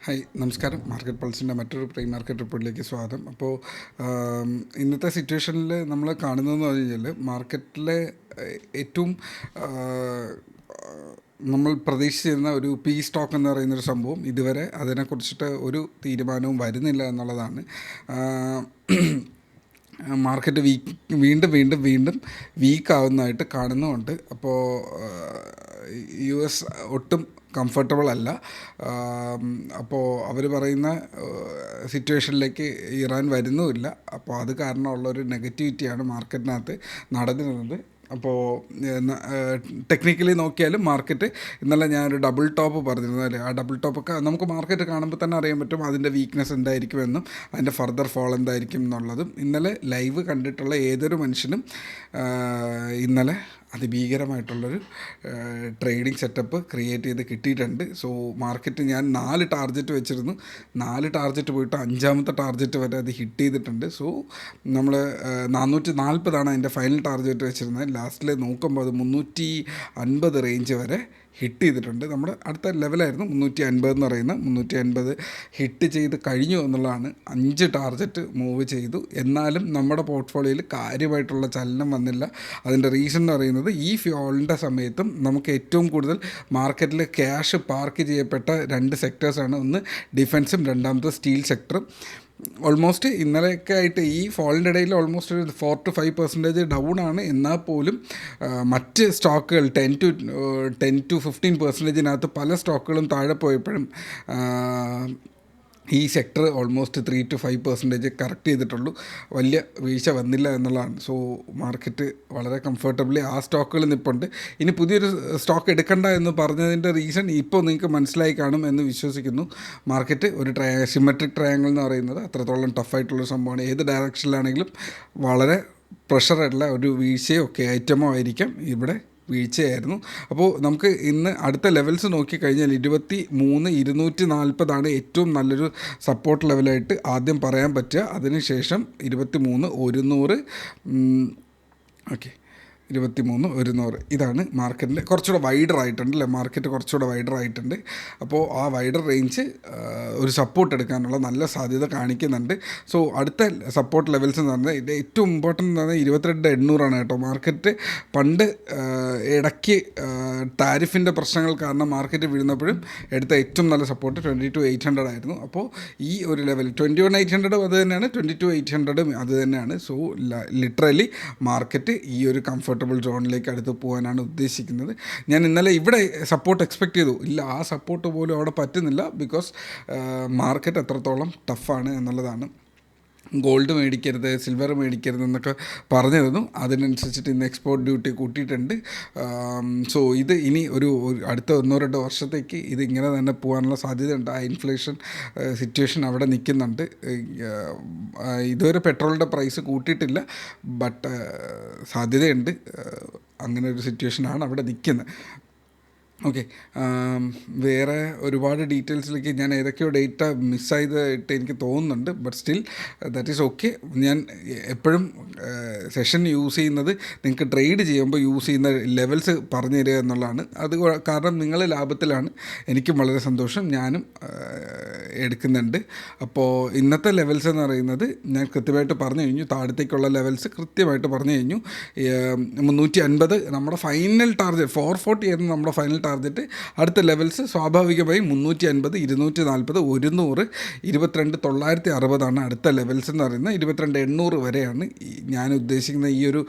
Hi നമസ്കാരം. Market പൾസിൻ്റെ മറ്റൊരു pre market റിപ്പോർട്ടിലേക്ക് സ്വാഗതം. അപ്പോൾ ഇന്നത്തെ സിറ്റുവേഷനിൽ നമ്മൾ കാണുന്നതെന്ന് പറഞ്ഞു കഴിഞ്ഞാൽ മാർക്കറ്റിലെ ഏറ്റവും നമ്മൾ പ്രതീക്ഷിച്ചിരുന്ന ഒരു പി സ്റ്റോക്ക് എന്ന് പറയുന്നൊരു സംഭവം ഇതുവരെ അതിനെക്കുറിച്ചിട്ട് ഒരു തീരുമാനവും വരുന്നില്ല എന്നുള്ളതാണ്. മാർക്കറ്റ് വീണ്ടും വീക്കാവുന്നതായിട്ട് കാണുന്നുമുണ്ട്. അപ്പോൾ US ഒട്ടും കംഫർട്ടബിൾ അല്ല. അപ്പോൾ അവർ പറയുന്ന സിറ്റുവേഷനിലേക്ക് ഇറാൻ വരുന്നുമില്ല. അപ്പോൾ അത് കാരണമുള്ളൊരു നെഗറ്റിവിറ്റിയാണ് മാർക്കറ്റിനകത്ത് നടന്നിരുന്നത്. അപ്പോൾ ടെക്നിക്കലി നോക്കിയാലും മാർക്കറ്റ് ഇന്നലെ ഞാനൊരു ഡബിൾ ടോപ്പ് പറഞ്ഞിരുന്നു അല്ലേ, ആ ഡബിൾ ടോപ്പൊക്കെ നമുക്ക് മാർക്കറ്റ് കാണുമ്പോൾ തന്നെ അറിയാൻ പറ്റും അതിൻ്റെ വീക്ക്നെസ് എന്തായിരിക്കുമെന്നും അതിൻ്റെ ഫർദർ ഫോൾ എന്തായിരിക്കും എന്നുള്ളതും. ഇന്നലെ ലൈവ് കണ്ടിട്ടുള്ള ഏതൊരു മനുഷ്യനും ഇന്നലെ അതിഭീകരമായിട്ടുള്ളൊരു ട്രേഡിംഗ് സെറ്റപ്പ് ക്രിയേറ്റ് ചെയ്ത് കിട്ടിയിട്ടുണ്ട്. സോ മാർക്കറ്റ് ഞാൻ 4 ടാർഗറ്റ് വെച്ചിരുന്നു, 4 ടാർഗറ്റ് പോയിട്ട് 5ാമത്തെ ടാർഗറ്റ് വരെ അത് ഹിറ്റ് ചെയ്തിട്ടുണ്ട്. സോ നമ്മൾ 440 അതിൻ്റെ ഫൈനൽ ടാർഗറ്റ് വെച്ചിരുന്നത്. ലാസ്റ്റിൽ നോക്കുമ്പോൾ അത് 350 റേഞ്ച് വരെ ഹിറ്റ് ചെയ്തിട്ടുണ്ട്. നമ്മുടെ അടുത്ത ലെവലായിരുന്നു 350 എന്ന് പറയുന്നത്. 350 ഹിറ്റ് ചെയ്ത് കഴിഞ്ഞു എന്നുള്ളതാണ്. 5 ടാർഗറ്റ് മൂവ് ചെയ്തു. എന്നാലും നമ്മുടെ പോർട്ട്ഫോളിയോയിൽ കാര്യമായിട്ടുള്ള ചലനം വന്നില്ല. അതിൻ്റെ റീസൺ എന്ന് പറയുന്നത് ഈ ഫ്യോളിൻ്റെ സമയത്തും നമുക്ക് ഏറ്റവും കൂടുതൽ മാർക്കറ്റിൽ ക്യാഷ് പാർക്ക് ചെയ്യപ്പെട്ട 2 സെക്ടേഴ്സാണ്. ഒന്ന് ഡിഫൻസും രണ്ടാമത്തെ സ്റ്റീൽ സെക്ടറും. ഓൾമോസ്റ്റ് ഇന്നലെയൊക്കെ ആയിട്ട് ഈ ഫോളിൻ്റെ ഇടയിൽ ഓൾമോസ്റ്റ് ഒരു 4 to 5% ഡൗൺ ആണ്. എന്നാൽ പോലും മറ്റ് സ്റ്റോക്കുകൾ 10 to 15% പല സ്റ്റോക്കുകളും താഴെ പോയപ്പോഴും ഈ സെക്ടർ ഓൾമോസ്റ്റ് 3 to 5% കറക്റ്റ് ചെയ്തിട്ടുള്ളൂ. വലിയ വീഴ്ച വന്നില്ല എന്നുള്ളതാണ്. സോ മാർക്കറ്റ് വളരെ കംഫർട്ടബിളി ആ സ്റ്റോക്കുകൾ നിൽപ്പുണ്ട്. ഇനി പുതിയൊരു സ്റ്റോക്ക് എടുക്കണ്ട എന്ന് പറഞ്ഞതിൻ്റെ റീസൺ ഇപ്പോൾ നിങ്ങൾക്ക് മനസ്സിലായി കാണും എന്ന് വിശ്വസിക്കുന്നു. മാർക്കറ്റ് ഒരു സിമെട്രിക് ട്രയാങ്കിൾ എന്ന് പറയുന്നത് അത്രത്തോളം ടഫായിട്ടുള്ളൊരു സംഭവമാണ്. ഏത് ഡയറക്ഷനിലാണെങ്കിലും വളരെ പ്രഷറുള്ള ഒരു വീഴ്ചയോ ഒക്കെ ഐറ്റമോ ആയിരിക്കാം ഇവിടെ വീഴ്ചയായിരുന്നു. അപ്പോൾ നമുക്ക് ഇന്ന് അടുത്ത ലെവൽസ് നോക്കിക്കഴിഞ്ഞാൽ 23,240 ഏറ്റവും നല്ലൊരു സപ്പോർട്ട് ലെവലായിട്ട് ആദ്യം പറയാൻ പറ്റുക. അതിനുശേഷം 23,100 ഓക്കെ 23,100 ഇതാണ് മാർക്കറ്റിൽ കുറച്ചുകൂടെ വൈഡർ ആയിട്ടുണ്ട് അല്ലേ. മാർക്കറ്റ് കുറച്ചുകൂടെ വൈഡർ ആയിട്ടുണ്ട്. അപ്പോൾ ആ വൈഡർ റേഞ്ച് ഒരു സപ്പോർട്ട് എടുക്കാനുള്ള നല്ല സാധ്യത കാണിക്കുന്നുണ്ട്. സോ അടുത്ത സപ്പോർട്ട് ലെവൽസ് എന്ന് പറഞ്ഞാൽ ഇത് ഏറ്റവും ഇമ്പോർട്ടൻ്റ് എന്ന് പറഞ്ഞാൽ 22,800 കേട്ടോ. മാർക്കറ്റ് പണ്ട് ഇടയ്ക്ക് ടാരിഫിൻ്റെ പ്രശ്നങ്ങൾ കാരണം മാർക്കറ്റ് വീഴുന്നപ്പോഴും എടുത്ത ഏറ്റവും നല്ല സപ്പോർട്ട് 22,800 ആയിരുന്നു. അപ്പോൾ ഈ ഒരു ലെവൽ 21,800 അത് തന്നെയാണ്, 22,800 അത് തന്നെയാണ്. സോ ലിറ്ററലി മാർക്കറ്റ് ഈ ഒരു കംഫർട്ടബിൾ സോണിലേക്ക് അടുത്ത് പോകാനാണ് ഉദ്ദേശിക്കുന്നത്. ഞാൻ ഇന്നലെ ഇവിടെ സപ്പോർട്ട് എക്സ്പെക്റ്റ് ചെയ്തു, ഇല്ല ആ സപ്പോർട്ട് പോലും അവിടെ പറ്റുന്നില്ല. ബിക്കോസ് മാർക്കറ്റ് എത്രത്തോളം ടഫാണ് എന്നുള്ളതാണ്. ഗോൾഡ് മേടിക്കരുത്, സിൽവർ മേടിക്കരുത് എന്നൊക്കെ പറഞ്ഞിരുന്നു. അതിനനുസരിച്ചിട്ട് ഇന്ന് എക്സ്പോർട്ട് ഡ്യൂട്ടി കൂട്ടിയിട്ടുണ്ട്. സോ ഇത് ഇനി ഒരു അടുത്ത 1-2 വർഷത്തേക്ക് ഇത് ഇങ്ങനെ തന്നെ പോകാനുള്ള സാധ്യതയുണ്ട്. ആ ഇൻഫ്ലേഷൻ സിറ്റുവേഷൻ അവിടെ നിൽക്കുന്നുണ്ട്. ഇതുവരെ പെട്രോളിൻ്റെ പ്രൈസ് കൂട്ടിയിട്ടില്ല, ബട്ട് സാധ്യതയുണ്ട്. അങ്ങനെ ഒരു സിറ്റുവേഷനാണ് അവിടെ നിൽക്കുന്നത്. ഓക്കെ, വേറെ ഒരുപാട് ഡീറ്റെയിൽസിലേക്ക് ഞാൻ ഏതൊക്കെയോ ഡേറ്റ മിസ്സായതായിട്ട് എനിക്ക് തോന്നുന്നുണ്ട്. But still that is okay. ഞാൻ എപ്പോഴും സെഷൻ യൂസ് ചെയ്യുന്നത് നിങ്ങൾക്ക് ട്രേഡ് ചെയ്യുമ്പോൾ യൂസ് ചെയ്യുന്ന ലെവൽസ് പറഞ്ഞു തരിക എന്നുള്ളതാണ്. അത് കാരണം നിങ്ങൾ ലാഭത്തിലാണ്, എനിക്കും വളരെ സന്തോഷം, ഞാനും എടുക്കുന്നുണ്ട്. അപ്പോൾ ഇന്നത്തെ ലെവൽസ് എന്ന് പറയുന്നത് ഞാൻ കൃത്യമായിട്ട് പറഞ്ഞു കഴിഞ്ഞു. താഴത്തേക്കുള്ള ലെവൽസ് കൃത്യമായിട്ട് പറഞ്ഞു കഴിഞ്ഞു. 350 നമ്മുടെ ഫൈനൽ ടാർഗറ്റ്, 440 ആയിരുന്നു നമ്മുടെ ഫൈനൽ ടാർഗറ്റ്. അടുത്ത ലെവൽസ് സ്വാഭാവികമായും 350, 240, 100, 22,960 അടുത്ത ലെവൽസ് എന്ന് പറയുന്നത്. 22,800 വരെയാണ് ഞാൻ ഉദ്ദേശിക്കുന്ന ഈ ഒരു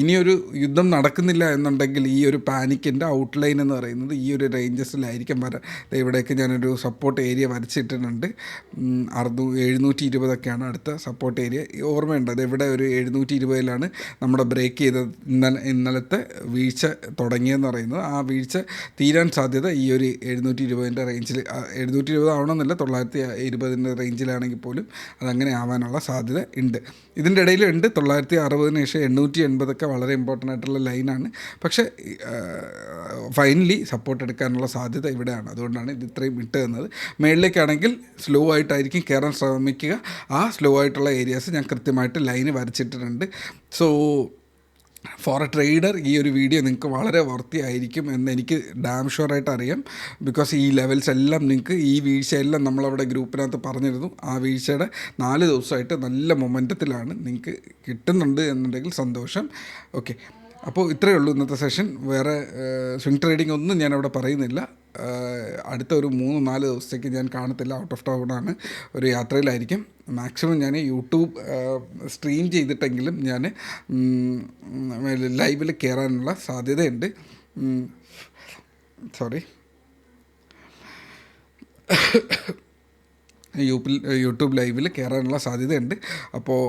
ഇനിയൊരു യുദ്ധം നടക്കുന്നില്ല എന്നുണ്ടെങ്കിൽ ഈ ഒരു പാനിക്കിൻ്റെ ഔട്ട്ലൈൻ എന്ന് പറയുന്നത് ഈ ഒരു റേഞ്ചസിലായിരിക്കും വരാൻ. ഇവിടെയൊക്കെ ഞാനൊരു സപ്പോർട്ട് ഏരിയ വരച്ചിട്ടിട്ടുണ്ട്. 720 അടുത്ത സപ്പോർട്ട് ഏരിയ. ഓർമ്മയുണ്ട്, അത് ഇവിടെ ഒരു 720 നമ്മുടെ ബ്രേക്ക് ചെയ്ത ഇന്നലത്തെ വീഴ്ച തുടങ്ങിയെന്ന് പറയുന്നത്. ആ വീഴ്ച തീരാൻ സാധ്യത ഈ ഒരു 720 റേഞ്ചിൽ, 720 ആവണമെന്നില്ല, 920 റേഞ്ചിലാണെങ്കിൽ പോലും അതങ്ങനെ ആവാനുള്ള സാധ്യത ഉണ്ട്. ഇതിൻ്റെ ഇടയിലുണ്ട് 960 ശേഷം 880 വളരെ ഇമ്പോർട്ടൻ്റ് ആയിട്ടുള്ള ലൈനാണ്. പക്ഷേ ഫൈനലി സപ്പോർട്ട് എടുക്കാനുള്ള സാധ്യത ഇവിടെയാണ്. അതുകൊണ്ടാണ് ഇത് ഇത്രയും വിട്ട് തന്നത്. മേളിലേക്കാണെങ്കിൽ സ്ലോ ആയിട്ടായിരിക്കും കയറാൻ ശ്രമിക്കുക. ആ സ്ലോ ആയിട്ടുള്ള ഏരിയാസ് ഞാൻ കൃത്യമായിട്ട് ലൈന് വരച്ചിട്ടിട്ടുണ്ട്. സോ ഫോർ എ ട്രേഡർ ഈ ഒരു വീഡിയോ നിങ്ങൾക്ക് വളരെ വർത്തി ആയിരിക്കും എന്ന് എനിക്ക് ഡാം ഷുവറായിട്ട് അറിയാം. ബിക്കോസ് ഈ ലെവൽസ് എല്ലാം നിങ്ങൾക്ക് ഈ വീഴ്ചയെല്ലാം നമ്മളവിടെ ഗ്രൂപ്പിനകത്ത് പറഞ്ഞിരുന്നു. ആ വീഴ്ചയുടെ 4 ദിവസമായിട്ട് നല്ല മൊമെൻറ്റത്തിലാണ്. നിങ്ങൾക്ക് കിട്ടുന്നുണ്ട് എന്നുണ്ടെങ്കിൽ സന്തോഷം. ഓക്കെ, അപ്പോൾ ഇത്രയേ ഉള്ളൂ ഇന്നത്തെ സെഷൻ. വേറെ സ്വിംഗ് ട്രേഡിംഗ് ഒന്നും ഞാനവിടെ പറയുന്നില്ല. അടുത്ത ഒരു 3-4 ദിവസത്തേക്ക് ഞാൻ കാണത്തില്ല. ഔട്ട് ഓഫ് ടൗണാണ്, ഒരു യാത്രയിലായിരിക്കും. മാക്സിമം ഞാൻ യൂട്യൂബ് സ്ട്രീം ചെയ്തിട്ടെങ്കിലും ഞാൻ ലൈവിൽ കയറാനുള്ള സാധ്യതയുണ്ട്. സോറി, യൂട്യൂബ് ലൈവിൽ കയറാനുള്ള സാധ്യതയുണ്ട്. അപ്പോൾ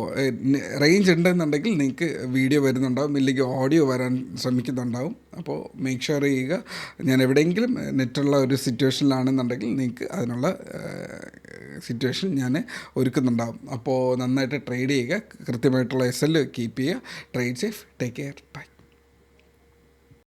റേഞ്ച് ഉണ്ടെന്നുണ്ടെങ്കിൽ നിങ്ങൾക്ക് വീഡിയോ വരുന്നുണ്ടാവും, ഇല്ലെങ്കിൽ ഓഡിയോ വരാൻ ശ്രമിക്കുന്നുണ്ടാവും. അപ്പോൾ മേക്ക് ഷുവർ ചെയ്യുക. ഞാൻ എവിടെയെങ്കിലും നെറ്റുള്ള ഒരു സിറ്റുവേഷനിലാണെന്നുണ്ടെങ്കിൽ നിങ്ങൾക്ക് അതിനുള്ള സിറ്റുവേഷൻ ഞാൻ ഒരുക്കുന്നുണ്ടാവും. അപ്പോൾ നന്നായിട്ട് ട്രേഡ് ചെയ്യുക, കൃത്യമായിട്ടുള്ള SL കീപ്പ് ചെയ്യുക. Trade safe, take care, by.